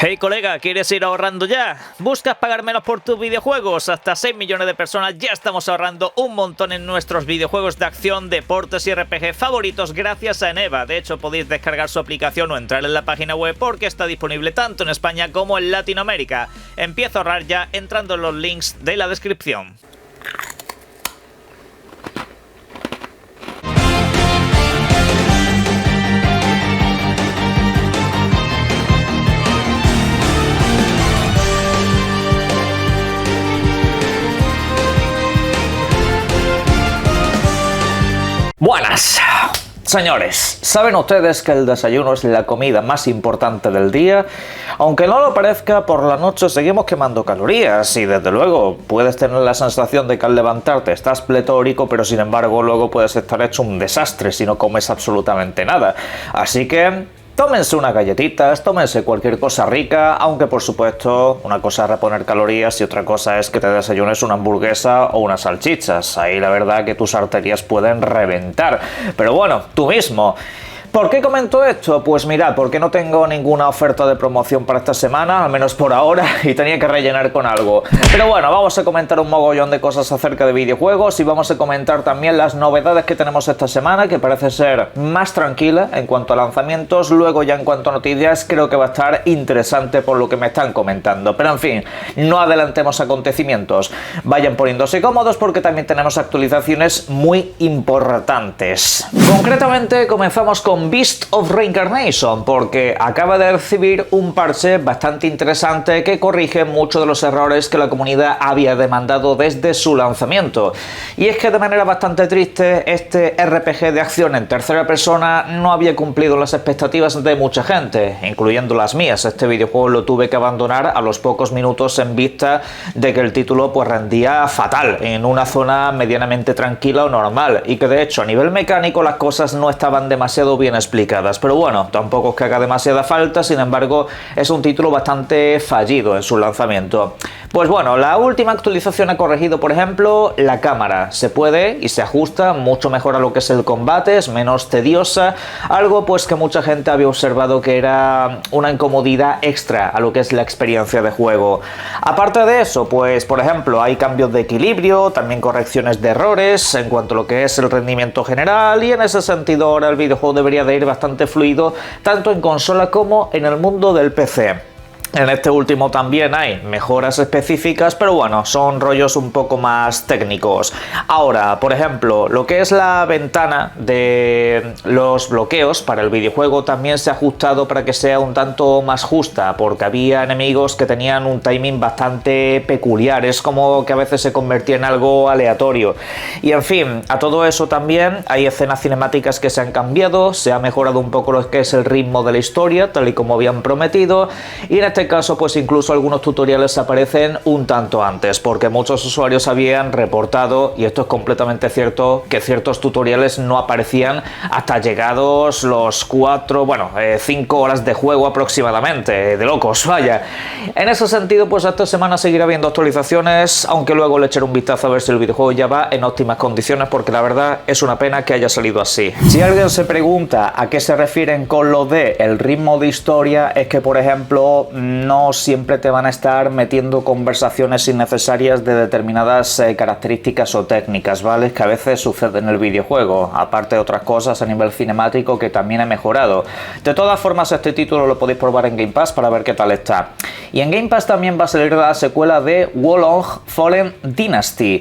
Hey colega, ¿quieres ir ahorrando ya? ¿Buscas pagar menos por tus videojuegos? Hasta 6 millones de personas ya estamos ahorrando un montón en nuestros videojuegos de acción, deportes y RPG favoritos gracias a Eneva. De hecho, podéis descargar su aplicación o entrar en la página web porque está disponible tanto en España como en Latinoamérica. Empieza a ahorrar ya entrando en los links de la descripción. Buenas. Señores, ¿saben ustedes que el desayuno es la comida más importante del día? Aunque no lo parezca, por la noche seguimos quemando calorías y desde luego puedes tener la sensación de que al levantarte estás pletórico, pero sin embargo luego puedes estar hecho un desastre si no comes absolutamente nada. Así que tómense unas galletitas, tómense cualquier cosa rica, aunque por supuesto una cosa es reponer calorías y otra cosa es que te desayunes una hamburguesa o unas salchichas. Ahí la verdad que tus arterias pueden reventar. Pero bueno, tú mismo. ¿Por qué comento esto? Pues mirad, porque no tengo ninguna oferta de promoción para esta semana, al menos por ahora, y tenía que rellenar con algo. Pero bueno, vamos a comentar un mogollón de cosas acerca de videojuegos y vamos a comentar también las novedades que tenemos esta semana, que parece ser más tranquila en cuanto a lanzamientos. Luego ya en cuanto a noticias creo que va a estar interesante por lo que me están comentando. Pero en fin, no adelantemos acontecimientos. Vayan poniéndose cómodos porque también tenemos actualizaciones muy importantes. Concretamente comenzamos con Beast of Reincarnation, porque acaba de recibir un parche bastante interesante que corrige muchos de los errores que la comunidad había demandado desde su lanzamiento. Y es que de manera bastante triste, este RPG de acción en tercera persona no había cumplido las expectativas de mucha gente, incluyendo las mías. Este videojuego lo tuve que abandonar a los pocos minutos en vista de que el título pues rendía fatal en una zona medianamente tranquila o normal, y que de hecho a nivel mecánico las cosas no estaban demasiado bien explicadas, pero bueno, tampoco es que haga demasiada falta. Sin embargo, es un título bastante fallido en su lanzamiento. Pues bueno, la última actualización ha corregido, por ejemplo, la cámara. Se puede y se ajusta mucho mejor a lo que es el combate, es menos tediosa, algo pues que mucha gente había observado que era una incomodidad extra a lo que es la experiencia de juego. Aparte de eso, pues por ejemplo, hay cambios de equilibrio, también correcciones de errores en cuanto a lo que es el rendimiento general, y en ese sentido ahora el videojuego debería de ir bastante fluido tanto en consola como en el mundo del PC. En este último también hay mejoras específicas, pero bueno, son rollos un poco más técnicos. Ahora, por ejemplo, lo que es la ventana de los bloqueos para el videojuego también se ha ajustado para que sea un tanto más justa, porque había enemigos que tenían un timing bastante peculiar, es como que a veces se convertía en algo aleatorio. Y en fin, a todo eso también hay escenas cinemáticas que se han cambiado, se ha mejorado un poco lo que es el ritmo de la historia, tal y como habían prometido, y en este caso pues incluso algunos tutoriales aparecen un tanto antes, porque muchos usuarios habían reportado, y esto es completamente cierto, que ciertos tutoriales no aparecían hasta llegados los 5 horas de juego aproximadamente, de locos, vaya. En ese sentido pues esta semana seguirá habiendo actualizaciones, aunque luego le echaré un vistazo a ver si el videojuego ya va en óptimas condiciones, porque la verdad es una pena que haya salido así. Si alguien se pregunta a qué se refieren con lo de el ritmo de historia, es que por ejemplo no siempre te van a estar metiendo conversaciones innecesarias de determinadas características o técnicas, ¿vale? Que a veces sucede en el videojuego, aparte de otras cosas a nivel cinemático que también he mejorado. De todas formas, este título lo podéis probar en Game Pass para ver qué tal está. Y en Game Pass también va a salir la secuela de Wo Long Fallen Dynasty,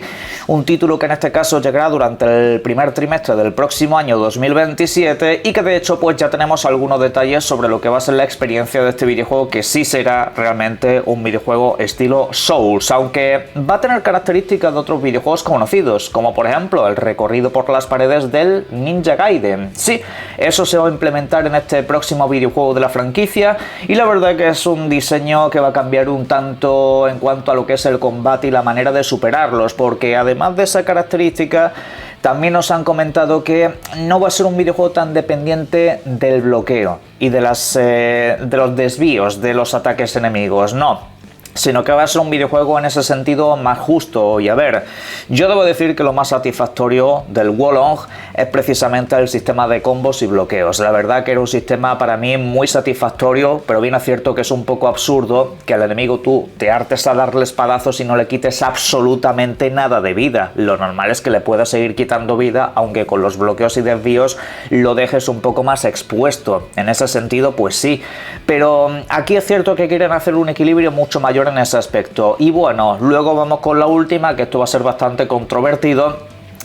un título que en este caso llegará durante el primer trimestre del próximo año 2027, y que de hecho pues ya tenemos algunos detalles sobre lo que va a ser la experiencia de este videojuego, que sí será realmente un videojuego estilo Souls, aunque va a tener características de otros videojuegos conocidos, como por ejemplo el recorrido por las paredes del Ninja Gaiden. Sí, eso se va a implementar en este próximo videojuego de la franquicia, y la verdad que es un diseño que va a cambiar un tanto en cuanto a lo que es el combate y la manera de superarlos, porque además de esa característica también nos han comentado que no va a ser un videojuego tan dependiente del bloqueo y de los desvíos de los ataques enemigos, no. sino que va a ser un videojuego en ese sentido más justo. Y a ver, yo debo decir que lo más satisfactorio del Wo Long es precisamente el sistema de combos y bloqueos. La verdad que era un sistema para mí muy satisfactorio, pero bien es cierto que es un poco absurdo que al enemigo tú te hartes a darle espadazos y no le quites absolutamente nada de vida. Lo normal es que le puedas seguir quitando vida, aunque con los bloqueos y desvíos lo dejes un poco más expuesto. En ese sentido, pues sí, pero aquí es cierto que quieren hacer un equilibrio mucho mayor en ese aspecto. Y bueno, luego vamos con la última, que esto va a ser bastante controvertido,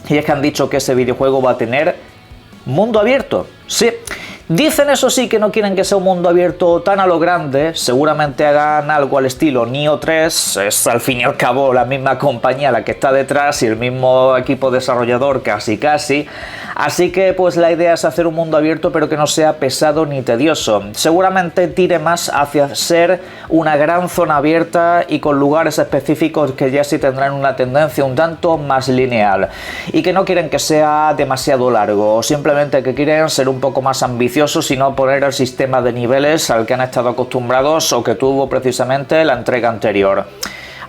y es que han dicho que ese videojuego va a tener mundo abierto. Sí, dicen eso sí que no quieren que sea un mundo abierto tan a lo grande, seguramente hagan algo al estilo Nioh 3, es al fin y al cabo la misma compañía la que está detrás y el mismo equipo desarrollador casi, así que pues la idea es hacer un mundo abierto pero que no sea pesado ni tedioso, seguramente tire más hacia ser una gran zona abierta y con lugares específicos que ya sí tendrán una tendencia un tanto más lineal, y que no quieren que sea demasiado largo, simplemente que quieren ser un poco más ambiciosos y no poner el sistema de niveles al que han estado acostumbrados o que tuvo precisamente la entrega anterior.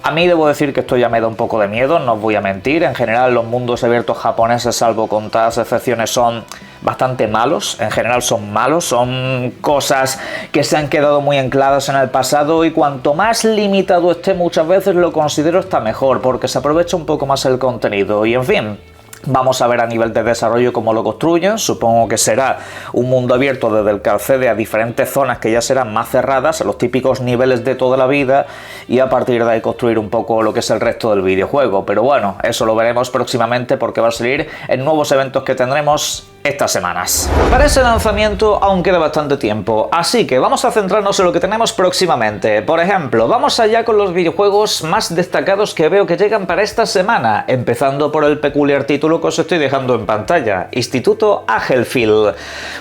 A mí debo decir que esto ya me da un poco de miedo, no os voy a mentir. En general los mundos abiertos japoneses, salvo contadas excepciones, son bastante malos. En general son malos, son cosas que se han quedado muy ancladas en el pasado, y cuanto más limitado esté muchas veces lo considero está mejor, porque se aprovecha un poco más el contenido. Y en fin, vamos a ver a nivel de desarrollo cómo lo construyen. Supongo que será un mundo abierto desde el que accede a diferentes zonas que ya serán más cerradas, a los típicos niveles de toda la vida, y a partir de ahí construir un poco lo que es el resto del videojuego. Pero bueno, eso lo veremos próximamente porque va a salir en nuevos eventos que tendremos estas semanas. Para ese lanzamiento aún queda bastante tiempo, así que vamos a centrarnos en lo que tenemos próximamente. Por ejemplo, vamos allá con los videojuegos más destacados que veo que llegan para esta semana, empezando por el peculiar título que os estoy dejando en pantalla, Instituto Agelfield.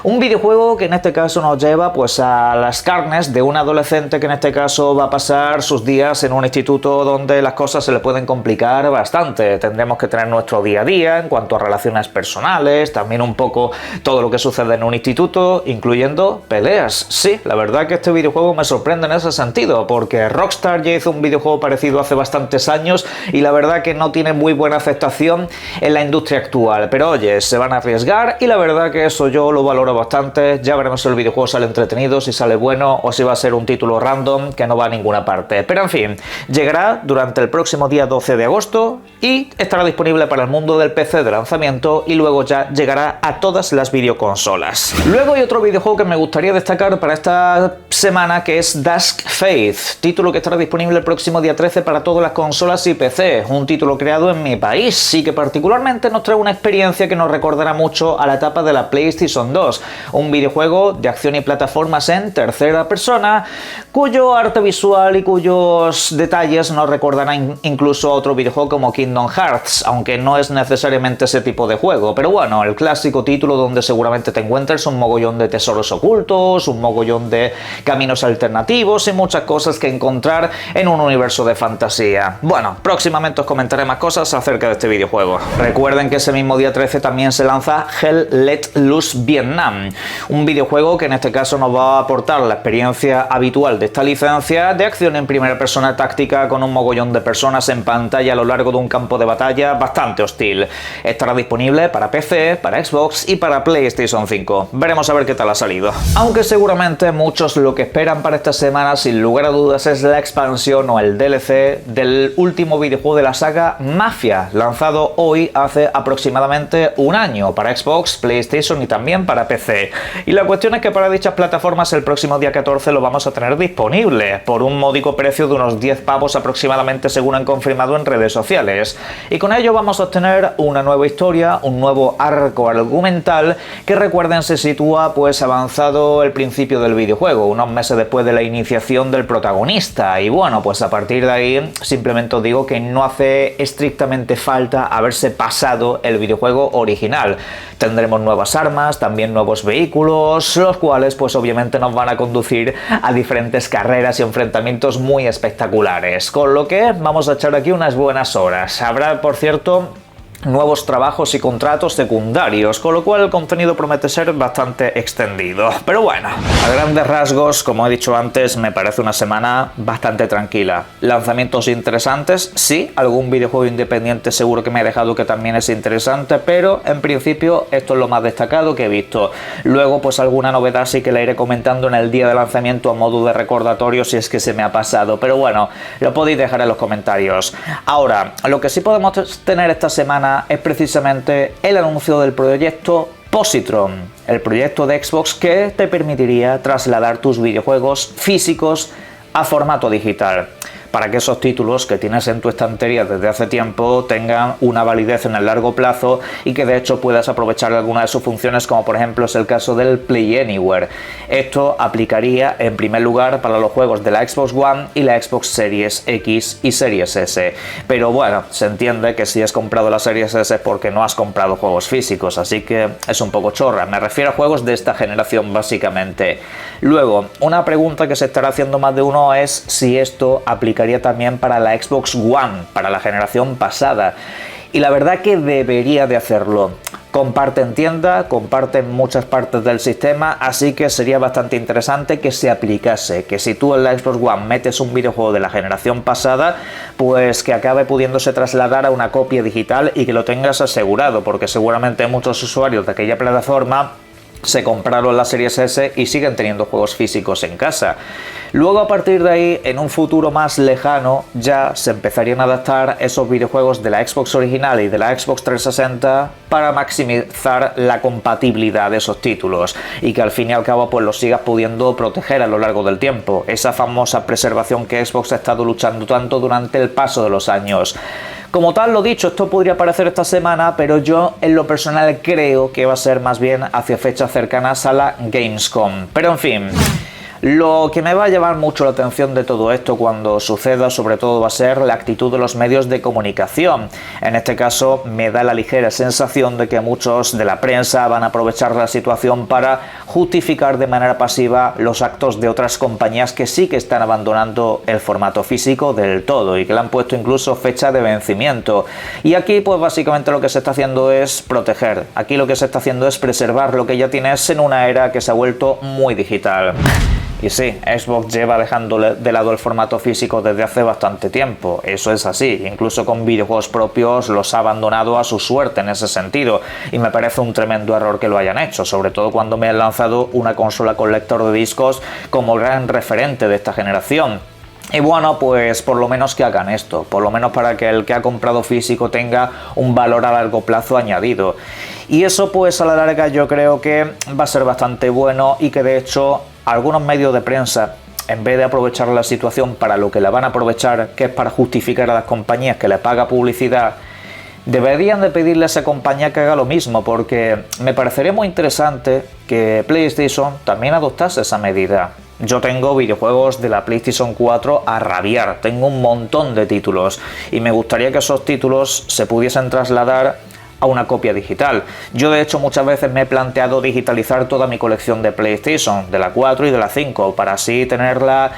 Un videojuego que en este caso nos lleva pues a las carnes de un adolescente que en este caso va a pasar sus días en un instituto donde las cosas se le pueden complicar bastante. Tendremos que tener nuestro día a día en cuanto a relaciones personales, también un poco todo lo que sucede en un instituto, incluyendo peleas. Sí, la verdad que este videojuego me sorprende en ese sentido, porque Rockstar ya hizo un videojuego parecido hace bastantes años y la verdad que no tiene muy buena aceptación en la industria actual, pero oye, se van a arriesgar y la verdad que eso yo lo valoro bastante. Ya veremos si el videojuego sale entretenido, si sale bueno o si va a ser un título random que no va a ninguna parte. Pero en fin, llegará durante el próximo día 12 de agosto y estará disponible para el mundo del PC de lanzamiento, y luego ya llegará a todas las videoconsolas. Luego hay otro videojuego que me gustaría destacar para esta semana, que es Dusk Faith, título que estará disponible el próximo día 13 para todas las consolas y PC, un título creado en mi país y que particularmente nos trae una experiencia que nos recordará mucho a la etapa de la PlayStation 2, un videojuego de acción y plataformas en tercera persona, cuyo arte visual y cuyos detalles nos recordarán incluso a otro videojuego como Kingdom Hearts, aunque no es necesariamente ese tipo de juego, pero bueno, el clásico título donde seguramente te encuentres un mogollón de tesoros ocultos, un mogollón de caminos alternativos y muchas cosas que encontrar en un universo de fantasía. Bueno, próximamente os comentaré más cosas acerca de este videojuego. Recuerden que ese mismo día 13 también se lanza Hell Let Loose Vietnam, un videojuego que en este caso nos va a aportar la experiencia habitual de esta licencia de acción en primera persona táctica con un mogollón de personas en pantalla a lo largo de un campo de batalla bastante hostil. Estará disponible para PC, para Xbox y para PlayStation 5. Veremos a ver qué tal ha salido. Aunque seguramente muchos lo que esperan para esta semana sin lugar a dudas es la expansión o el DLC del último videojuego de la saga Mafia, lanzado hoy hace aproximadamente un año para Xbox, PlayStation y también para PC. Y la cuestión es que para dichas plataformas el próximo día 14 lo vamos a tener disponible por un módico precio de unos 10 pavos aproximadamente, según han confirmado en redes sociales. Y con ello vamos a obtener una nueva historia, un nuevo arco argumental que, recuerden, se sitúa pues avanzado el principio del videojuego, unos meses después de la iniciación del protagonista. Y bueno, pues a partir de ahí simplemente os digo que no hace estrictamente falta haberse pasado el videojuego original. Tendremos nuevas armas, también nuevos vehículos, los cuales pues obviamente nos van a conducir a diferentes carreras y enfrentamientos muy espectaculares, con lo que vamos a echar aquí unas buenas horas. Habrá, por cierto, nuevos trabajos y contratos secundarios, con lo cual el contenido promete ser bastante extendido. Pero bueno, a grandes rasgos, como he dicho antes, me parece una semana bastante tranquila. Lanzamientos interesantes, sí, algún videojuego independiente seguro que me ha dejado que también es interesante, pero en principio esto es lo más destacado que he visto. Luego pues alguna novedad sí que la iré comentando en el día de lanzamiento a modo de recordatorio si es que se me ha pasado, pero bueno, lo podéis dejar en los comentarios. Ahora, lo que sí podemos tener esta semana es precisamente el anuncio del proyecto Positron, el proyecto de Xbox que te permitiría trasladar tus videojuegos físicos a formato digital, para que esos títulos que tienes en tu estantería desde hace tiempo tengan una validez en el largo plazo y que de hecho puedas aprovechar alguna de sus funciones, como por ejemplo es el caso del Play Anywhere. Esto aplicaría en primer lugar para los juegos de la Xbox One y la Xbox Series X y Series S, pero bueno, se entiende que si has comprado la Series S es porque no has comprado juegos físicos, así que es un poco chorra. Me refiero a juegos de esta generación básicamente. Luego, una pregunta que se estará haciendo más de uno es si esto aplicaría también para la Xbox One, para la generación pasada, y la verdad que debería de hacerlo. Comparten tienda, comparten muchas partes del sistema, así que sería bastante interesante que se aplicase, que si tú en la Xbox One metes un videojuego de la generación pasada, pues que acabe pudiéndose trasladar a una copia digital y que lo tengas asegurado, porque seguramente muchos usuarios de aquella plataforma se compraron la Series S y siguen teniendo juegos físicos en casa. Luego, a partir de ahí, en un futuro más lejano, ya se empezarían a adaptar esos videojuegos de la Xbox original y de la Xbox 360 para maximizar la compatibilidad de esos títulos y que al fin y al cabo pues los sigas pudiendo proteger a lo largo del tiempo. Esa famosa preservación que Xbox ha estado luchando tanto durante el paso de los años. Como tal, lo dicho, esto podría aparecer esta semana, pero yo en lo personal creo que va a ser más bien hacia fechas cercanas a la Gamescom. Pero en fin, lo que me va a llamar mucho la atención de todo esto cuando suceda, sobre todo, va a ser la actitud de los medios de comunicación. En este caso, me da la ligera sensación de que muchos de la prensa van a aprovechar la situación para justificar de manera pasiva los actos de otras compañías que sí que están abandonando el formato físico del todo y que le han puesto incluso fecha de vencimiento. Y aquí, pues básicamente lo que se está haciendo es proteger. Aquí lo que se está haciendo es preservar lo que ya tienes en una era que se ha vuelto muy digital. Y sí, Xbox lleva dejando de lado el formato físico desde hace bastante tiempo, eso es así, incluso con videojuegos propios los ha abandonado a su suerte en ese sentido, y me parece un tremendo error que lo hayan hecho, sobre todo cuando me han lanzado una consola con lector de discos como gran referente de esta generación. Y bueno, pues por lo menos que hagan esto, por lo menos para que el que ha comprado físico tenga un valor a largo plazo añadido. Y eso pues a la larga yo creo que va a ser bastante bueno y que de hecho algunos medios de prensa, en vez de aprovechar la situación para lo que la van a aprovechar, que es para justificar a las compañías que le paga publicidad, deberían de pedirle a esa compañía que haga lo mismo, porque me parecería muy interesante que PlayStation también adoptase esa medida. Yo tengo videojuegos de la PlayStation 4 a rabiar, tengo un montón de títulos y me gustaría que esos títulos se pudiesen trasladar a una copia digital. Yo de hecho muchas veces me he planteado digitalizar toda mi colección de PlayStation, de la 4 y de la 5, para así tenerla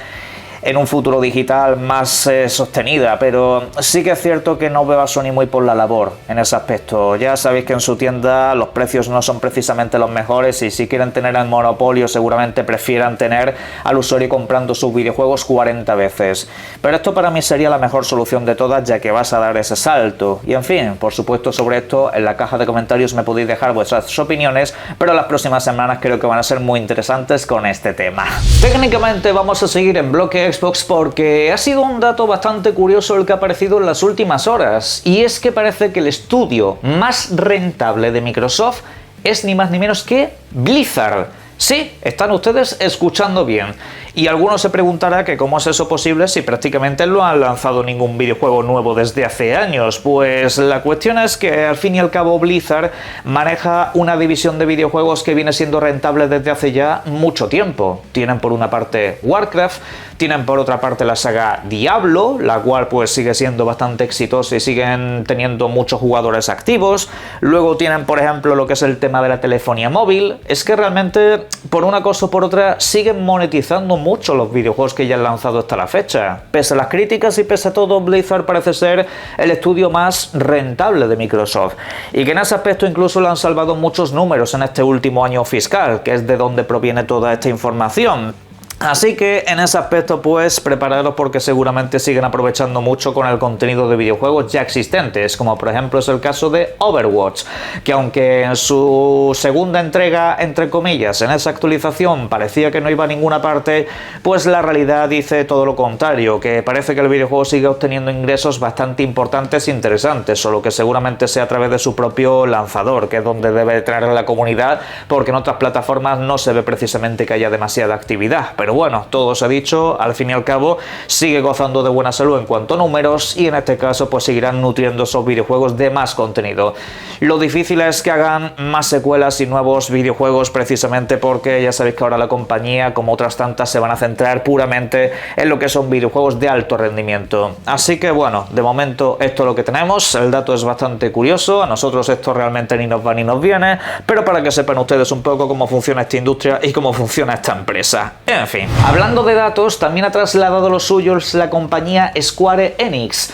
en un futuro digital más sostenida, pero sí que es cierto que no veo a Sony muy por la labor en ese aspecto. Ya sabéis que en su tienda los precios no son precisamente los mejores y si quieren tener el monopolio seguramente prefieran tener al usuario comprando sus videojuegos 40 veces. Pero esto para mí sería la mejor solución de todas, ya que vas a dar ese salto. Y en fin, por supuesto sobre esto en la caja de comentarios me podéis dejar vuestras opiniones, pero las próximas semanas creo que van a ser muy interesantes con este tema. Técnicamente vamos a seguir en bloque Xbox porque ha sido un dato bastante curioso el que ha aparecido en las últimas horas, y es que parece que el estudio más rentable de Microsoft es ni más ni menos que Blizzard. Sí, están ustedes escuchando bien. Y alguno se preguntará que cómo es eso posible si prácticamente no han lanzado ningún videojuego nuevo desde hace años. Pues la cuestión es que al fin y al cabo Blizzard maneja una división de videojuegos que viene siendo rentable desde hace ya mucho tiempo. Tienen por una parte Warcraft, tienen por otra parte la saga Diablo, la cual pues sigue siendo bastante exitosa y siguen teniendo muchos jugadores activos. Luego tienen por ejemplo lo que es el tema de la telefonía móvil. Es que realmente por una cosa o por otra siguen monetizando mucho los videojuegos que ya han lanzado hasta la fecha. Pese a las críticas y pese a todo, Blizzard parece ser el estudio más rentable de Microsoft, y que en ese aspecto incluso le han salvado muchos números en este último año fiscal, que es de donde proviene toda esta información. Así que en ese aspecto pues prepararos, porque seguramente siguen aprovechando mucho con el contenido de videojuegos ya existentes, como por ejemplo es el caso de Overwatch, que aunque en su segunda entrega, entre comillas, en esa actualización parecía que no iba a ninguna parte, pues la realidad dice todo lo contrario, que parece que el videojuego sigue obteniendo ingresos bastante importantes e interesantes, solo que seguramente sea a través de su propio lanzador, que es donde debe traer a la comunidad, porque en otras plataformas no se ve precisamente que haya demasiada actividad. Pero bueno, todo se ha dicho, al fin y al cabo sigue gozando de buena salud en cuanto a números, y en este caso pues seguirán nutriendo esos videojuegos de más contenido. Lo difícil es que hagan más secuelas y nuevos videojuegos, precisamente porque ya sabéis que ahora la compañía, como otras tantas, se van a centrar puramente en lo que son videojuegos de alto rendimiento. Así que bueno, de momento esto es lo que tenemos. El dato es bastante curioso, a nosotros esto realmente ni nos va ni nos viene, pero para que sepan ustedes un poco cómo funciona esta industria y cómo funciona esta empresa. En fin. Hablando de datos, también ha trasladado los suyos la compañía Square Enix.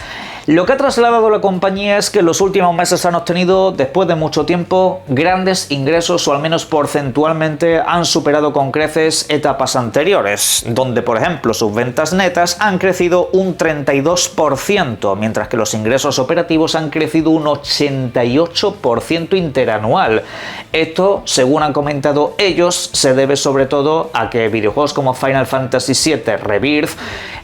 Lo que ha trasladado la compañía es que en los últimos meses han obtenido, después de mucho tiempo, grandes ingresos, o al menos porcentualmente han superado con creces etapas anteriores, donde por ejemplo sus ventas netas han crecido un 32%, mientras que los ingresos operativos han crecido un 88% interanual. Esto, según han comentado ellos, se debe sobre todo a que videojuegos como Final Fantasy VII Rebirth,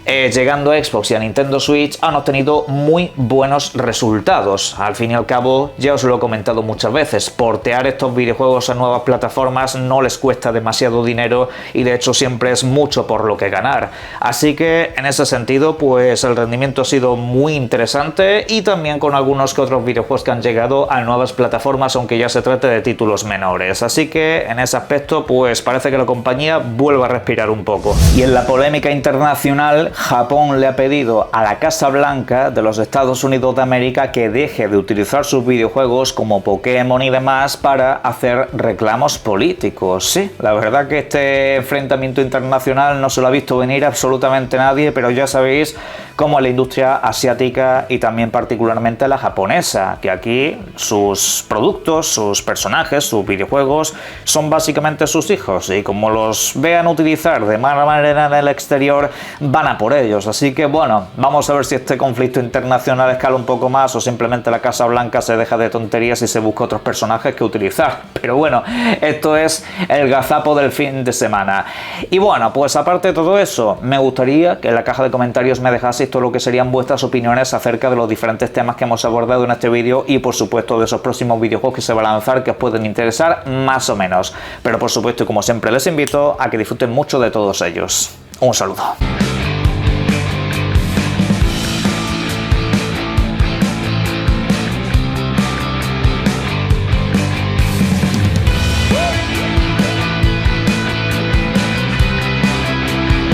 llegando a Xbox y a Nintendo Switch, han obtenido muy buenos resultados. Al fin y al cabo, ya os lo he comentado muchas veces, portear estos videojuegos a nuevas plataformas no les cuesta demasiado dinero, y de hecho siempre es mucho por lo que ganar. Así que en ese sentido pues el rendimiento ha sido muy interesante, y también con algunos que otros videojuegos que han llegado a nuevas plataformas, aunque ya se trate de títulos menores. Así que en ese aspecto pues parece que la compañía vuelve a respirar un poco. Y en la polémica internacional, Japón le ha pedido a la Casa Blanca de los Estados Unidos de América que deje de utilizar sus videojuegos como Pokémon y demás para hacer reclamos políticos. Sí, la verdad que este enfrentamiento internacional no se lo ha visto venir absolutamente nadie, pero ya sabéis cómo es la industria asiática y también particularmente la japonesa, que aquí sus productos, sus personajes, sus videojuegos son básicamente sus hijos, y como los vean utilizar de mala manera en el exterior, van a por ellos. Así que bueno, vamos a ver si este conflicto internacional escala un poco más, o simplemente la Casa Blanca se deja de tonterías y se busca otros personajes que utilizar. Pero bueno, esto es el gazapo del fin de semana. Y bueno, pues aparte de todo eso, me gustaría que en la caja de comentarios me dejaseis todo lo que serían vuestras opiniones acerca de los diferentes temas que hemos abordado en este vídeo, y por supuesto de esos próximos videojuegos que se van a lanzar, que os pueden interesar más o menos. Pero por supuesto, y como siempre, les invito a que disfruten mucho de todos ellos. Un saludo.